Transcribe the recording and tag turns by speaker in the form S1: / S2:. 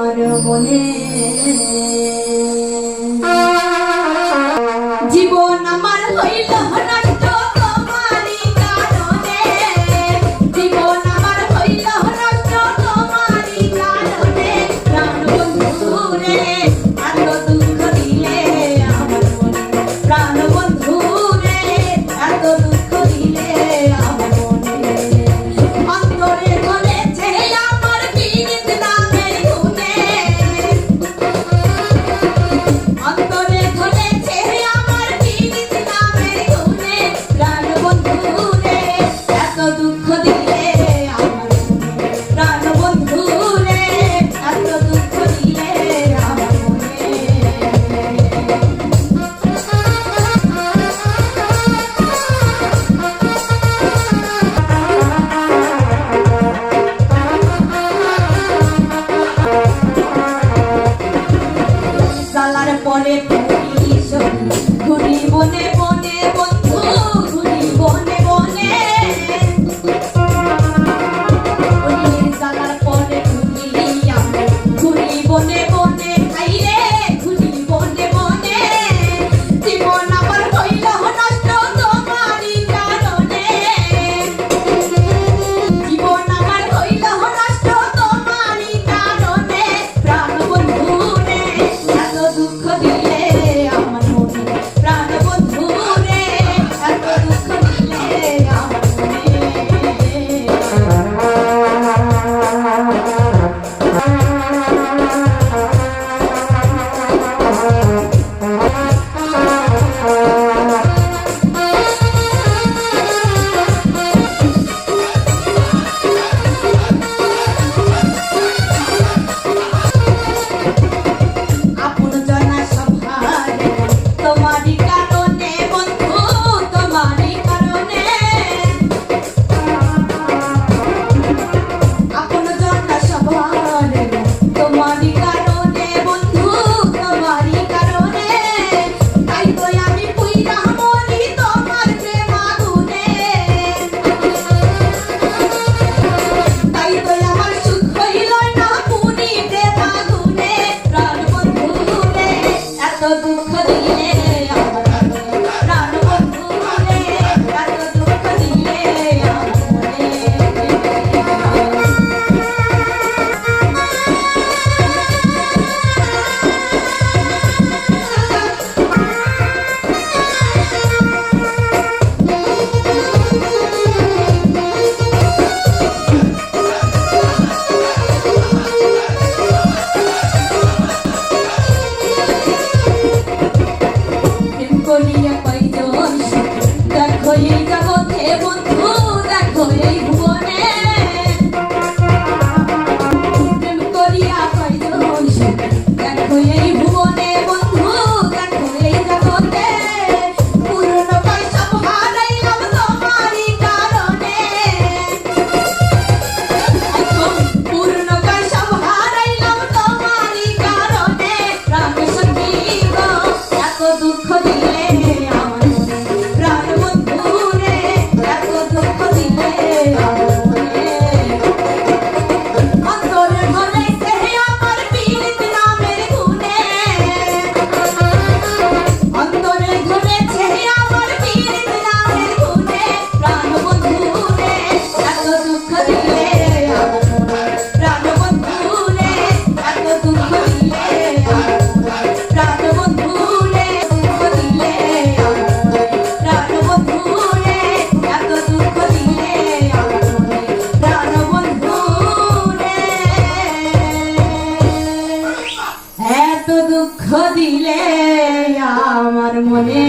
S1: আমার মনে জীবন আমার হইল নষ্ট তোমারই কারণে জীবন আমার হইল নষ্ট তোমারই কারণে প্রাণ বন্ধু রে এত দুঃখ দিলে আমার মনে প্রাণ বন্ধু রে এত দুঃখ দিলে আমার মনে অন্তরে ধরেছে আমার পীড়িত নামের ধুনে অন্তরে ধরেছে আমার পীড়িত নামের ধুনে প্রাণ বন্ধু রে এত দুঃখ দিলে আমার মনে প্রাণ বন্ধু রে এত দুঃখ দিলে আমার মনে সালার পরে ঘুরি বনে বনে বন্ধু ঘুরি বনে বনে সালার পরে ঘুরি বনে বনে খাইরে ঘুরি বনে বনে জীবন আমার হইল নষ্ট তোমারই কারণে জীবন আমার হইল নষ্ট তোমারই কারণে প্রাণ বন্ধু রে এত দুঃখ দিলে আমার মনে প্রাণ বন্ধু রে এত দুঃখ দিলে আমার মনে আপন জনা সভার তোমারই কারণে বন্ধু তোমারই কারণে আপন জনা সভার তোমারই কারণে বন্ধু তোমারই কারণে তাই তো আমি পুইরা মরি তোমার প্রেম আগুনে তাই তো আমার সুখ হইল না পুনি প্রেম আগুনে প্রাণ বন্ধু রে এত দুঃখ দিলে আমার মনে প্রাণ বন্ধু রে এত দুঃখ দিলে আমার মনে প্রেম করিয়া কয়জন দেখো এই জগতে বন্ধু দেখো এই ভুবনে প্রেম করিয়া কয়জন দেখো এই ভুবনে বন্ধু দেখো এই জগতে পুরনো কাল সব হারাইলাম তোমারই কারণে পুরনো কাল সব হারাইলাম তোমারই কারণে প্রাণ সঙ্গী গো এত দুঃখ দিলে আমার মনে প্রাণ বন্ধু রে এত দুঃখ দিলে আমার মনে অন্তরে ধরেছে আমার পীড়িত নামের ধুনে অন্তরে ধরেছে আমার পীড়িত নামের ধুনে প্রাণ বন্ধু রে এত দুঃখ দিলে আমার মনে প্রাণ বন্ধু রে এত দুঃখ দিলে আমার মনে প্রাণ বন্ধু রে দুঃখ দিলে আমার মনে প্রাণ বন্ধু রে এত দুঃখ দিলে আমার মনে প্রাণ বন্ধু রে এত দুঃখ দিলে আমার মনে।